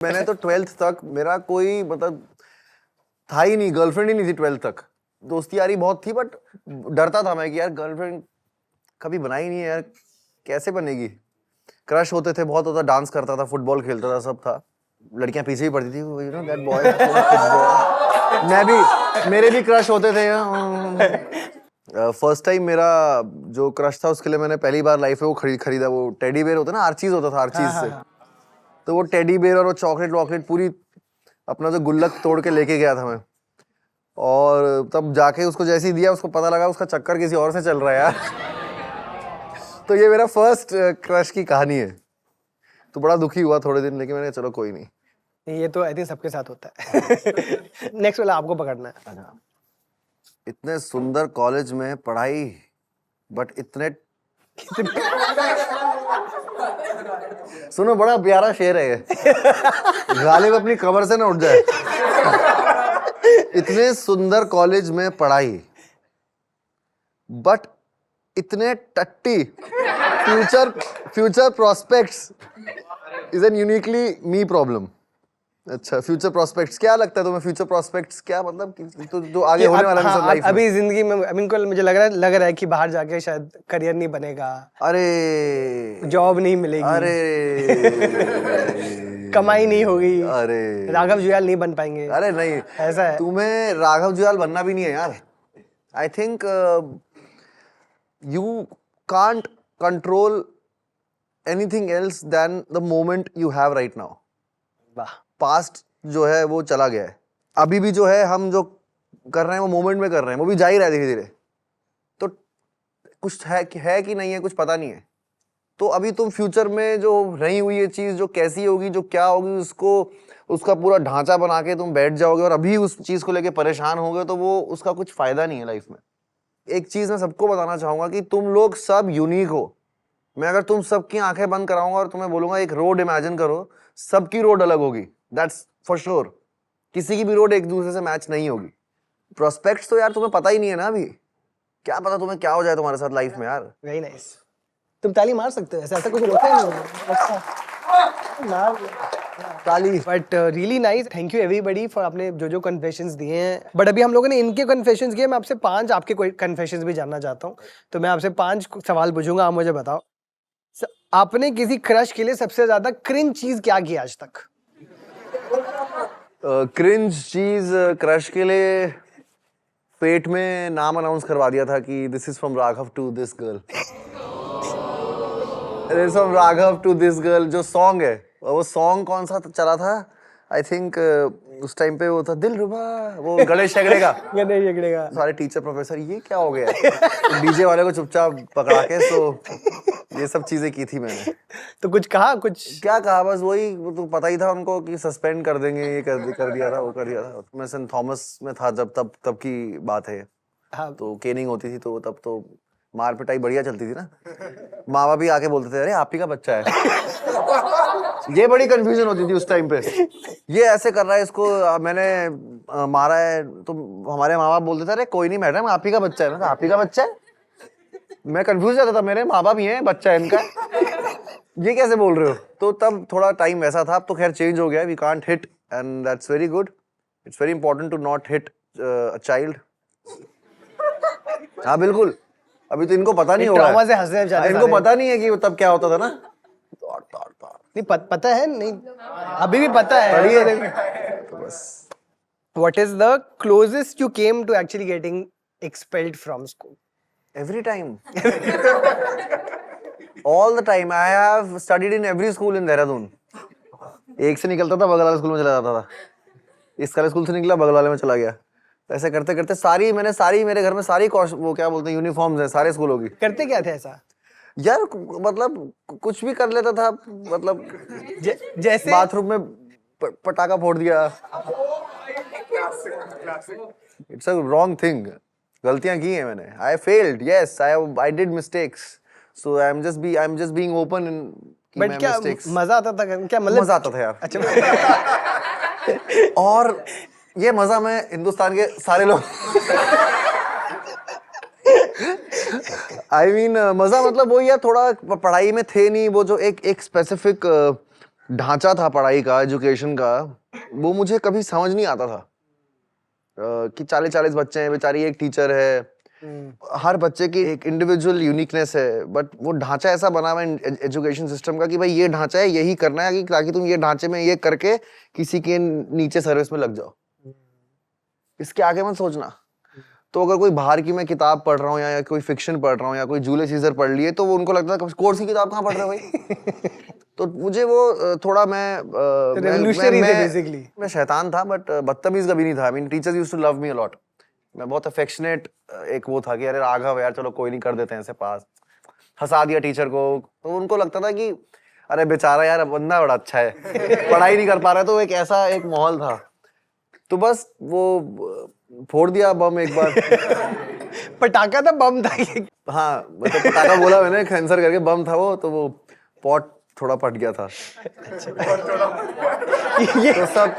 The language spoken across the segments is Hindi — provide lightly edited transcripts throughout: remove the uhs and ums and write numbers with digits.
मैंने तो 12th तक मेरा कोई मतलब था ही नहीं, गर्लफ्रेंड ही नहीं थी 12th तक। दोस्ती यारी बहुत थी बट डरता था मैं कि यार गर्लफ्रेंड कभी बनाई नहीं है यार, कैसे बनेगी। क्रश होते थे बहुत, होता डांस करता था, फुटबॉल खेलता था, सब था। लड़कियां पीछे ही पड़ती थी, यू नो दैट बॉय। मैं भी, मेरे भी क्रश होते थे। फर्स्ट टाइम मेरा जो क्रश था उसके लिए मैंने पहली बार लाइफ में वो खरीदा वो टेडी बेयर होता ना, आर्चीज होता था, आर्चीज से। तो वो टेडी बेयर और वो चॉकलेट वॉकलेट पूरी अपना जो गुल्लक तोड़ के लेके गया था मैं। और तब जाके उसको जैसे ही दिया, उसको पता लगा उसका चक्कर किसी और से चल रहा है यार। तो ये मेरा फर्स्ट क्रश की कहानी है। तो बड़ा दुखी हुआ थोड़े दिन, लेकिन मैंने चलो कोई नहीं। ये तो आई थिंक सबके साथ होता है। नेक्स्ट वाला आपको पकड़ना है। इतने सुंदर कॉलेज में पढ़ाई, बट इतने सुनो, बड़ा प्यारा शेर है ये। गालिब अपनी कमर से ना उठ जाए। इतने सुंदर कॉलेज में पढ़ाई, बट इतने टट्टी future prospects is an uniquely me problem. अच्छा, फ्यूचर प्रोस्पेक्ट्स क्या लगता है तुम्हें? फ्यूचर प्रोस्पेक्ट्स क्या मतलब तो जो आगे होने वाला है लाइफ में? अभी जिंदगी में मुझे लग रहा है कि बाहर जाके शायद करियर नहीं बनेगा, अरे जॉब नहीं मिलेगी, अरे कमाई नहीं होगी, अरे राघव जुयाल नहीं बन पाएंगे। अरे नहीं, ऐसा है। तुम्हें राघव जुयाल बनना भी नहीं है यार। I think you can't control anything else than the moment you have right now. वाह। पास्ट जो है वो चला गया है, अभी भी जो है हम जो कर रहे हैं वो मोमेंट में कर रहे हैं, वो भी जा ही रहा है धीरे धीरे। तो कुछ है कि नहीं है, कुछ पता नहीं है। तो अभी तुम फ्यूचर में जो रही हुई ये चीज जो कैसी होगी, जो क्या होगी, उसका पूरा ढांचा बना के तुम बैठ जाओगे और अभी उस चीज को लेके परेशान होगे, तो वो उसका कुछ फायदा नहीं है लाइफ में। एक चीज मैं सबको बताना चाहूंगा कि तुम लोग सब यूनिक हो। मैं अगर तुम सबकी आंखें बंद कराऊंगा और तुम्हें बोलूंगा एक रोड इमेजिन करो, सबकी रोड अलग होगी, दैट्स फॉर श्योर। किसी की भी रोड एक दूसरे से मैच नहीं होगी। प्रोस्पेक्ट्स तो यार तुम्हें पता ही नहीं है ना अभी, क्या पता तुम्हें क्या हो जाए तुम्हारे साथ लाइफ में यार। Very nice. तुम ताली मार सकते हो, ऐसा कुछ होता है नहीं। ताली। But really nice, thank you everybody for आपने जो कन्फेशंस दिए हैं। बट अभी हम लोगों ने इनके कन्फेशंस किए, मैं आपसे 5 आपके कोई कन्फेशंस भी जानना चाहता हूँ। तो मैं आपसे 5 सवाल पूछूंगा, आप मुझे बताओ आपने किसी क्रश के लिए सबसे ज्यादा क्रिंज चीज क्या की आज तक? क्रिंज चीज क्रश के लिए पेट में नाम अनाउंस करवा दिया था कि this is from Raghav to this girl. This is from Raghav to this girl जो सॉन्ग है, वो सॉन्ग कौन सा चला था? आई थिंक उस टाइम पे वो था दिलरुबा, वो गणेश हेगड़े का। गणेश हेगड़े का। सारे टीचर प्रोफेसर ये क्या हो गया, तो डीजे वाले को चुपचाप पकड़ा के, तो ये सब चीजें की थी मैंने। तो कुछ कहा? कुछ क्या कहा, बस वही, वो तो पता ही था उनको कि सस्पेंड कर देंगे, ये कर दिया था, वो कर दिया था। मैं सेंट थॉमस में था जब, तब की बात है। हाँ। तो केनिंग होती थी, तो तब तो मार पिटाई बढ़िया चलती थी ना। माँ बाप भी आके बोलते थे अरे आप ही का बच्चा है। ये बड़ी कंफ्यूजन होती थी उस टाइम पे, ये ऐसे कर रहा है, इसको मैंने मारा है। तो हमारे माँ बाप बोलते थे अरे कोई नहीं मैडम, आप ही का बच्चा है ना। आप ही का बच्चा है, मैं कंफ्यूज जाता था, मेरे माँ बाप ही हैं, बच्चा है इनका, ये कैसे बोल रहे हो? तो तब थोड़ा टाइम वैसा था। अब तो खैर चेंज हो गया, we can't hit and that's very good. It's very important to not hit a child. हाँ बिल्कुल, अभी तो इनको पता नहीं होगा, ट्रॉमा से हंसने जाते इनको पता नहीं है कि वो तब क्या होता था ना। नहीं पता है, नहीं अभी भी पता है। तो बस What is the closest you came to actually getting expelled from school? every time, all the time. I have studied in every school in Dehradun. एक से निकलता था बगल वाले स्कूल में चला जाता था, इस वाले स्कूल से निकला बगल वाले में चला गया। ऐसे करते करते सारी मेरे घर में सारी वो क्या बोलते हैं यूनिफॉर्म्स हैं सारे स्कूलों की। करते क्या थे ऐसा यार? मतलब कुछ भी कर लेता था, मतलब जैसे बाथरूम में पटाखा फोड़ दिया। इट्स अ रॉन्ग थिंग, गलतियां की हैं मैंने। I failed, yes, I did mistakes, so I am just being open in. But क्या मजा आता था? क्या मतलब मजा आता था यार। अच्छा। और ये मजा मैं हिंदुस्तान के सारे लोग आई मीन मजा मतलब वही यार, थोड़ा पढ़ाई में थे नहीं, वो जो एक स्पेसिफिक ढांचा था पढ़ाई का, एजुकेशन का, वो मुझे कभी समझ नहीं आता था कि 40-40 बच्चे हैं, बेचारी एक टीचर है, हर बच्चे की एक इंडिविजुअल यूनिकनेस है, बट वो ढांचा ऐसा बना हुआ है एजुकेशन सिस्टम का कि भाई ये ढांचा है, यही करना है, ताकि तुम ये ढांचे में ये करके किसी के नीचे सर्विस में लग जाओ, इसके आगे मत सोचना। तो अगर कोई बाहर की मैं किताब पढ़ रहा हूँ या कोई फिक्शन पढ़ रहा हूँ या कोई जूलियस सीजर पढ़ लिए, तो वो उनको लगता था कोर्स की किताब कहाँ पढ़ रहे हो भाई। तो मुझे वो थोड़ा मैं शैतान था, बट बदतमीज कभी नहीं था। I mean teachers used to love me a lot. मैं बहुत अफेक्शनेट एक वो था कि अरे राघव यार चलो कोई नहीं, कर देते हैं ऐसे पास, हंसा दिया टीचर को। तो उनको लगता था कि अरे बेचारा यार बंदा बड़ा अच्छा है, पढ़ाई नहीं कर पा रहा। तो एक ऐसा एक माहौल था। तो बस वो फोड़ दिया बम एक बार। पटाखा था, बम था ये? हाँ मतलब पटाखा बोला मैंने, कैंसर करके बम था वो, तो वो पॉट थोड़ा फट गया था। ये तो सब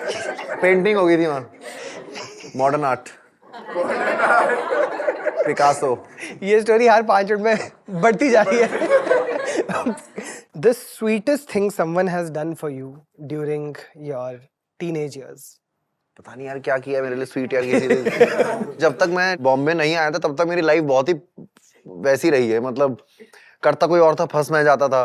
पेंटिंग हो गई थी वहाँ, मॉडर्न आर्ट, पिकासो। ये स्टोरी हर 5 मिनट में बढ़ती जा रही है। The sweetest thing someone has done for you during your teenage years? पता नहीं यार क्या किया मेरे लिए स्वीट या किसी ने। जब तक मैं बॉम्बे नहीं आया था तब तक मेरी लाइफ बहुत ही वैसी रही है। मतलब करता कोई और था, फंस मैं जाता था।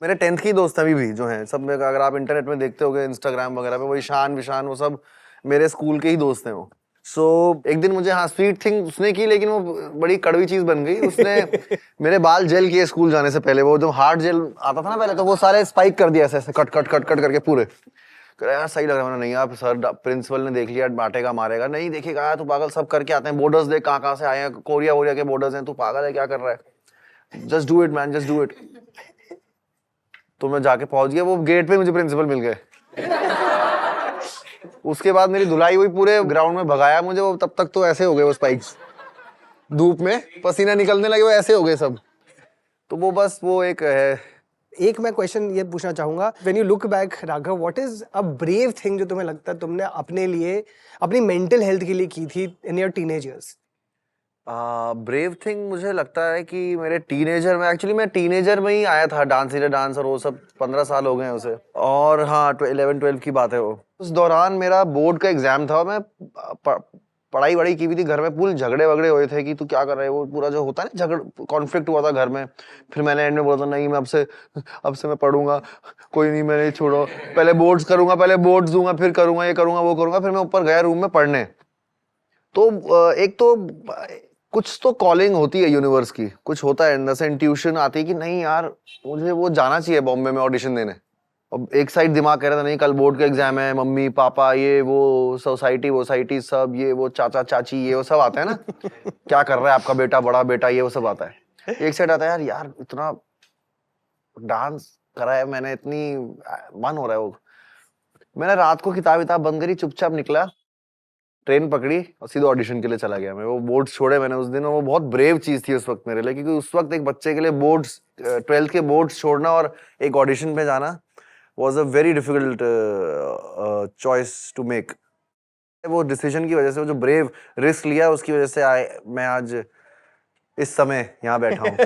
मेरे 10th की दोस्त अभी भी जो हैं सब में, अगर आप इंटरनेट में देखते होगे इंस्टाग्राम वगैरह पे, वो ईशान विशान वो सब मेरे स्कूल के ही दोस्त हैं वो। सो एक दिन मुझे, हाँ स्वीट थिंग उसने की, लेकिन वो बड़ी कड़वी चीज बन गई। उसने मेरे बाल जेल किए स्कूल जाने से पहले। वो जो हार्ड जेल आता था ना पहले, तो वो सारे स्पाइक कर दिया ऐसे ऐसे, कट कट कट कट करके पूरे। यार सही लग रहा है। नहीं आप सर, प्रिंसिपल ने देख लिया, बांटेगा मारेगा। नहीं देखेगा यार तू पागल, सब करके आते हैं, बॉर्डर्स देख कहाँ कहाँ से आए हैं, कोरिया वोरिया के बॉर्डर्स हैं, तू पागल है क्या कर रहा है, just do it man, just do it. तो मैं जाके पहुंच गया, वो गेट पे मुझे प्रिंसिपल मिल गए। उसके बाद मेरी धुलाई हुई, पूरे ग्राउंड में भगाया मुझे वो। तब तक तो ऐसे हो गए वो स्पाइक्स, धूप में पसीना निकलने लगे, वो ऐसे हो गए सब। तो वो बस वो एक है। एक मैं क्वेश्चन ये पूछना चाहूंगा, when you look back Raghav, what is a brave thing जो तुम्हें लगता है तुमने अपने लिए, अपनी मेंटल हेल्थ के लिए की थी in your teenage years? Brave thing मुझे लगता है कि मेरे टीनेजर में, एक्चुअली मैं टीनेजर में ही आया था, डांस इंडिया डांस और वो सब 15 साल हो गए हैं उसे। और हाँ 11-12 की बात है वो। उस दौरान मेरा बोर्ड का एग्जाम था और मैं पढ़ाई वढ़ाई की भी थी। घर में पूरे झगड़े वगड़े हुए थे कि तू क्या कर रहा है, वो पूरा जो होता है ना झगड़, कॉन्फ्लिक्ट हुआ था घर में। फिर मैंने एंड में बोला था नहीं मैं अब से मैं पढ़ूंगा, कोई नहीं, मैं नहीं छोड़ो, पहले बोर्ड्स करूंगा, पहले बोर्ड्स दूंगा, फिर करूंगा, ये करूंगा वो करूंगा। फिर मैं ऊपर गया रूम में पढ़ने। तो एक तो कुछ तो कॉलिंग होती है यूनिवर्स की, कुछ होता है अंदर से इंट्यूशन आती है कि नहीं यार मुझे वो जाना चाहिए बॉम्बे में ऑडिशन देने। अब एक साइड दिमाग कह रहा था नहीं कल बोर्ड का एग्जाम है, मम्मी पापा ये वो सोसाइटी सब ये वो चाचा चाची ये वो सब आता है ना। क्या कर रहा है आपका बेटा, बड़ा बेटा, ये वो सब आता है। एक साइड आता है यार यार इतना डांस करा है मैंने, इतनी मन हो रहा है वो। मैंने रात को किताब बंद करी, चुपचाप निकला, ट्रेन पकड़ी और सीधा ऑडिशन के लिए चला गया। मैं वो बोर्ड्स छोड़े मैंने उस दिन, और वो बहुत ब्रेव चीज थी उस वक्त मेरे लिए, क्योंकि उस वक्त एक बच्चे के लिए बोर्ड्स 12th के बोर्ड्स छोड़ना और एक ऑडिशन पे जाना was a very difficult choice to make. वो डिसीजन की वजह से, वो जो ब्रेव रिस्क लिया उसकी वजह से मैं आज इस समय यहाँ बैठा हूँ।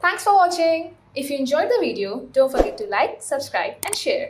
Thanks for watching. If you enjoyed the video, don't forget to like, subscribe and share.